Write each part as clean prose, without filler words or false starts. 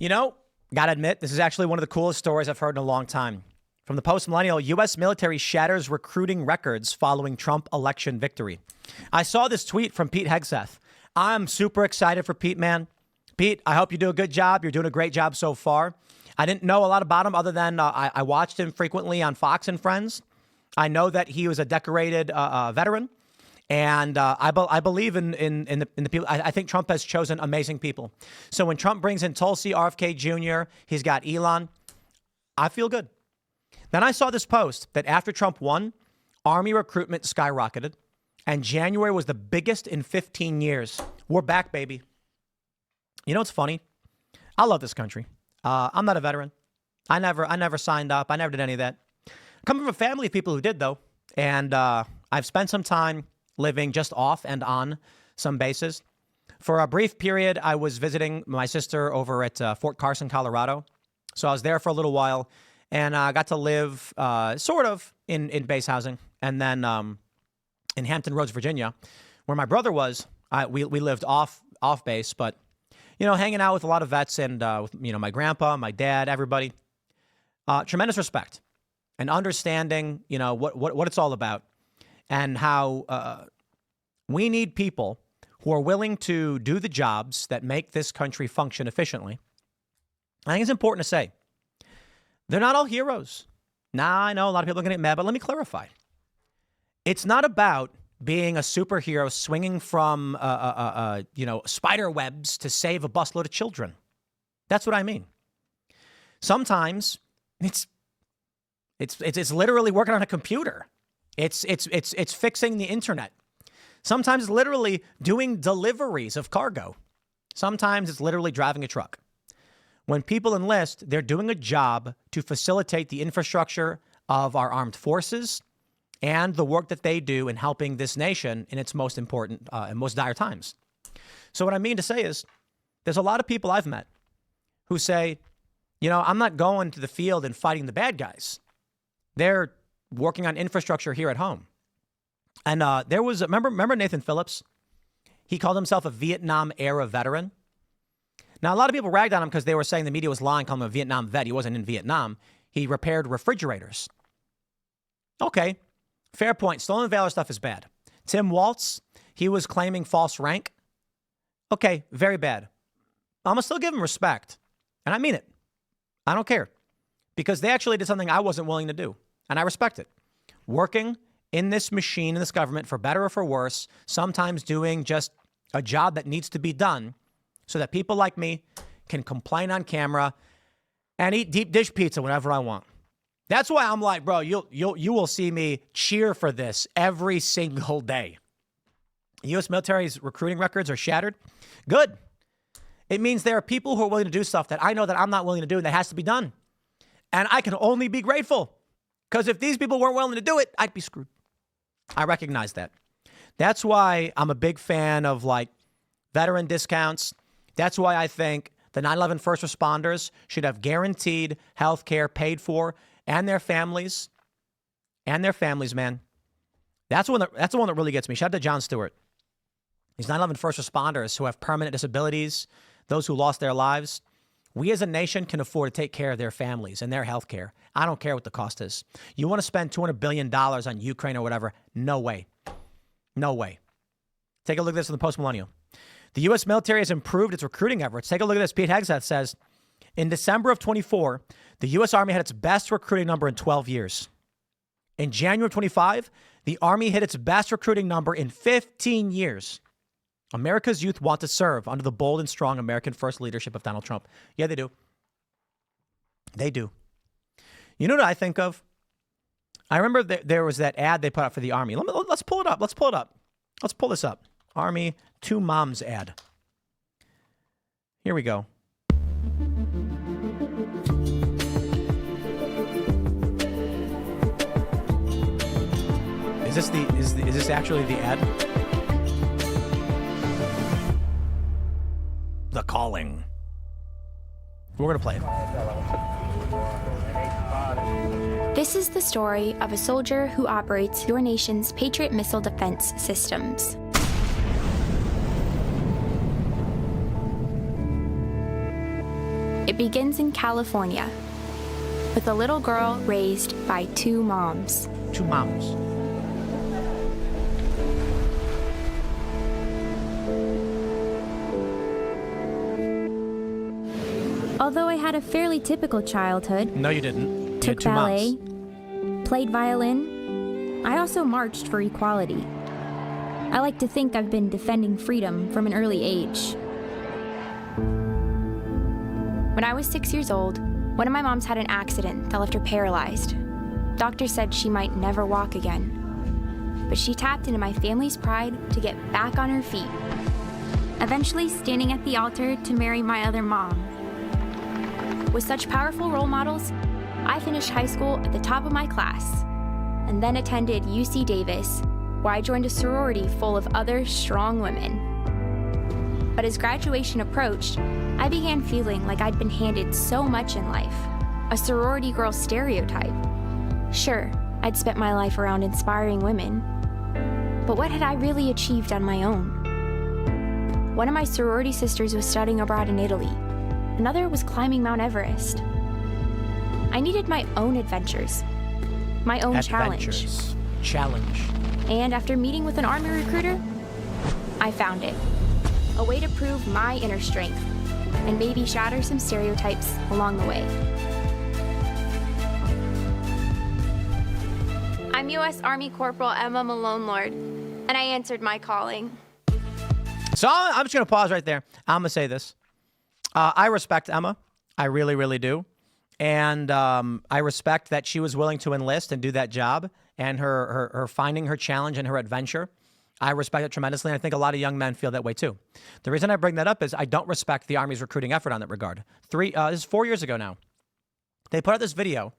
You know, gotta admit, this is actually one of the coolest stories I've heard in a long time. From the post-millennial, U.S. military shatters recruiting records following Trump election victory. I saw this tweet from Pete Hegseth. I'm super excited for Pete, man. Pete, I hope you do a good job. You're doing a great job so far. I didn't know a lot about him other than I watched him frequently on Fox and Friends. I know that he was a decorated veteran. And I believe in the people. I think Trump has chosen amazing people. So when Trump brings in Tulsi, RFK Jr., he's got Elon. I feel good. Then I saw this post that after Trump won, Army recruitment skyrocketed. And January was the biggest in 15 years. We're back, baby. You know what's funny? I love this country. I'm not a veteran. I never signed up. I never did any of that. Coming from a family of people who did, though. And I've spent some time living just off and on some bases. For a brief period, I was visiting my sister over at Fort Carson, Colorado. So I was there for a little while, and I got to live sort of in base housing. And then in Hampton Roads, Virginia, where my brother was, we lived off base, but, you know, hanging out with a lot of vets and, with, you know, my grandpa, my dad, everybody. Tremendous respect and understanding, you know, what it's all about. And how we need people who are willing to do the jobs that make this country function efficiently. I think it's important to say, they're not all heroes. Now, I know a lot of people are going to get mad, but let me clarify. It's not about being a superhero swinging from, spider webs to save a busload of children. That's what I mean. Sometimes it's literally working on a computer. It's fixing the internet. Sometimes it's literally doing deliveries of cargo. Sometimes it's literally driving a truck. When people enlist, they're doing a job to facilitate the infrastructure of our armed forces and the work that they do in helping this nation in its most important and most dire times. So what I mean to say is there's a lot of people I've met who say, you know, I'm not going to the field and fighting the bad guys. They're working on infrastructure here at home. And there was, remember Nathan Phillips? He called himself a Vietnam era veteran. Now, a lot of people ragged on him because they were saying the media was lying, calling him a Vietnam vet. He wasn't in Vietnam. He repaired refrigerators. Okay, fair point. Stolen valor stuff is bad. Tim Waltz, he was claiming false rank. Okay, very bad. I'm going to still give him respect. And I mean it. I don't care. Because they actually did something I wasn't willing to do. And I respect it. Working in this machine, in this government, for better or for worse, sometimes doing just a job that needs to be done so that people like me can complain on camera and eat deep dish pizza whenever I want. That's why I'm like, bro, you will see me cheer for this every single day. The U.S. military's recruiting records are shattered. Good. It means there are people who are willing to do stuff that I know that I'm not willing to do and that has to be done. And I can only be grateful. Because if these people weren't willing to do it, I'd be screwed. I recognize that. That's why I'm a big fan of like veteran discounts. That's why I think the 9/11 first responders should have guaranteed health care paid for, and their families. And their families, man. That's the one that really gets me. Shout out to John Stewart. These 9/11 first responders who have permanent disabilities, those who lost their lives. We as a nation can afford to take care of their families and their health care. I don't care what the cost is. You want to spend $200 billion on Ukraine or whatever? No way. No way. Take a look at this in the post-millennial. The U.S. military has improved its recruiting efforts. Take a look at this. Pete Hegseth says, in December of 24, the U.S. Army had its best recruiting number in 12 years. In January of 25, the Army hit its best recruiting number in 15 years. America's youth want to serve under the bold and strong American first leadership of Donald Trump. Yeah, they do. They do. You know what I think of? I remember there was that ad they put out for the Army. Let's pull it up. Let's pull this up. Army 2 Moms ad. Here we go. Is this actually the ad? The Calling. We're going to play it. This is the story of a soldier who operates your nation's Patriot missile defense systems. It begins in California with a little girl raised by two moms. Two moms. Although I had a fairly typical childhood, No, you didn't. You took had two ballet, moms. played violin, I also marched for equality. I like to think I've been defending freedom from an early age. When I was 6 years old, one of my moms had an accident that left her paralyzed. Doctors said she might never walk again. But she tapped into my family's pride to get back on her feet, eventually standing at the altar to marry my other mom. With such powerful role models, I finished high school at the top of my class, and then attended UC Davis, where I joined a sorority full of other strong women. But as graduation approached, I began feeling like I'd been handed so much in life, a sorority girl stereotype. Sure, I'd spent my life around inspiring women, but what had I really achieved on my own? One of my sorority sisters was studying abroad in Italy. Another was climbing Mount Everest. I needed my own adventures, my own challenge. And after meeting with an Army recruiter, I found it. A way to prove my inner strength and maybe shatter some stereotypes along the way. I'm U.S. Army Corporal Emma Malone Lord, and I answered my calling. So I'm just going to pause right there. I'm going to say this. I respect Emma. I really, really do. And I respect that she was willing to enlist and do that job, and her finding her challenge and her adventure. I respect it tremendously, and I think a lot of young men feel that way too. The reason I bring that up is I don't respect the Army's recruiting effort on that regard. This is 4 years ago now. They put out this video,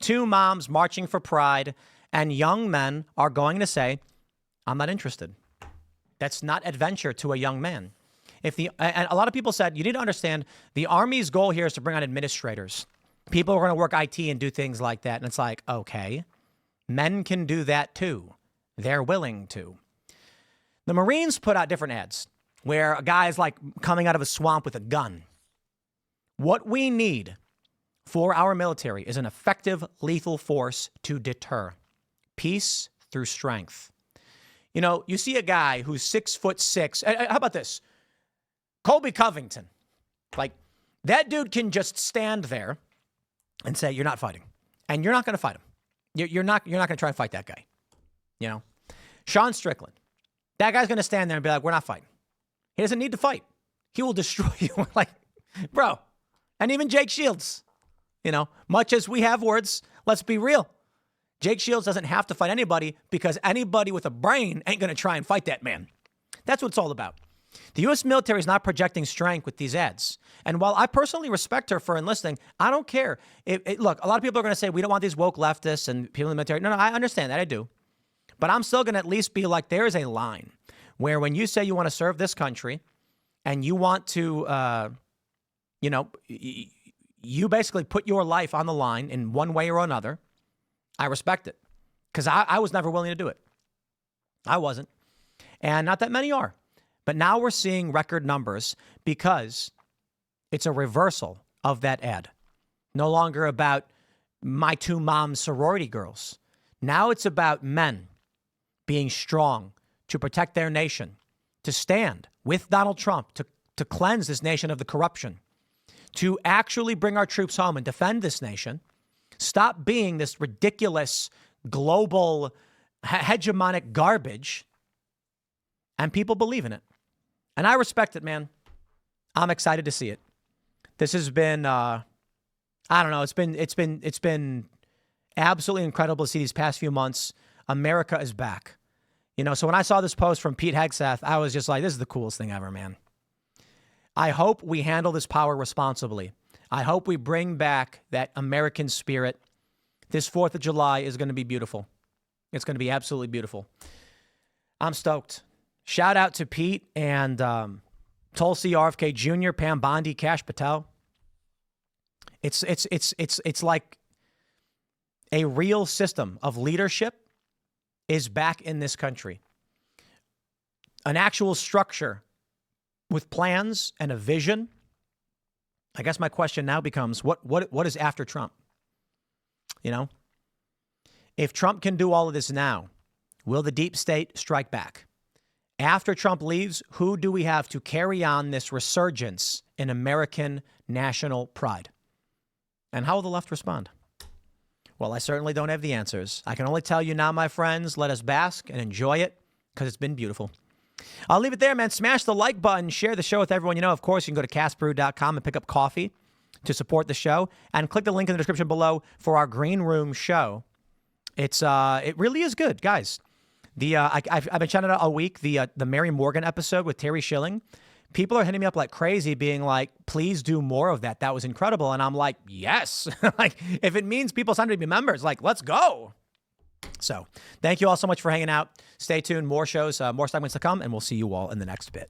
two moms marching for pride, and young men are going to say, I'm not interested. That's not adventure to a young man. And a lot of people said, you need to understand, the Army's goal here is to bring on administrators. People are going to work IT and do things like that. And it's like, okay, men can do that too. They're willing to. The Marines put out different ads where a guy is like coming out of a swamp with a gun. What we need for our military is an effective, lethal force to deter. Peace through strength. You know, you see a guy who's 6'6". How about this? Colby Covington. Like, that dude can just stand there and say, you're not fighting. And you're not going to fight him. You're not going to try and fight that guy. You know? Sean Strickland. That guy's going to stand there and be like, we're not fighting. He doesn't need to fight. He will destroy you. Like, bro. And even Jake Shields. You know, much as we have words, let's be real. Jake Shields doesn't have to fight anybody because anybody with a brain ain't going to try and fight that man. That's what it's all about. The U.S. military is not projecting strength with these ads. And while I personally respect her for enlisting, I don't care. Look, a lot of people are going to say, we don't want these woke leftists and people in the military. No, I understand that. I do. But I'm still going to at least be like, there is a line where when you say you want to serve this country and you want to, you basically put your life on the line in one way or another, I respect it. Because I was never willing to do it. I wasn't. And not that many are. But now we're seeing record numbers because it's a reversal of that ad. No longer about my two moms sorority girls. Now it's about men being strong to protect their nation, to stand with Donald Trump, to cleanse this nation of the corruption, to actually bring our troops home and defend this nation. Stop being this ridiculous global hegemonic garbage. And people believe in it. And I respect it, man. I'm excited to see it. This has been, I don't know. It's been absolutely incredible to see these past few months. America is back. You know, so when I saw this post from Pete Hegseth, I was just like, this is the coolest thing ever, man. I hope we handle this power responsibly. I hope we bring back that American spirit. This 4th of July is going to be beautiful. It's going to be absolutely beautiful. I'm stoked. Shout out to Pete and Tulsi RFK Jr., Pam Bondi, Kash Patel. It's like a real system of leadership is back in this country. An actual structure with plans and a vision, I guess my question now becomes, what is after Trump? You know, if Trump can do all of this now, will the deep state strike back? After Trump leaves, who do we have to carry on this resurgence in American national pride? And how will the left respond? Well, I certainly don't have the answers. I can only tell you now, my friends, let us bask and enjoy it because it's been beautiful. I'll leave it there, man. Smash the like button. Share the show with everyone you know. Of course, you can go to castbrew.com and pick up coffee to support the show. And click the link in the description below for our Green Room show. It really is good, guys. I've been chatting out all week, the Mary Morgan episode with Terry Schilling. People are hitting me up like crazy, being like, please do more of that. That was incredible. And I'm like, yes. Like, if it means people sign to be members, like, let's go. So thank you all so much for hanging out. Stay tuned. More shows, more segments to come, and we'll see you all in the next bit.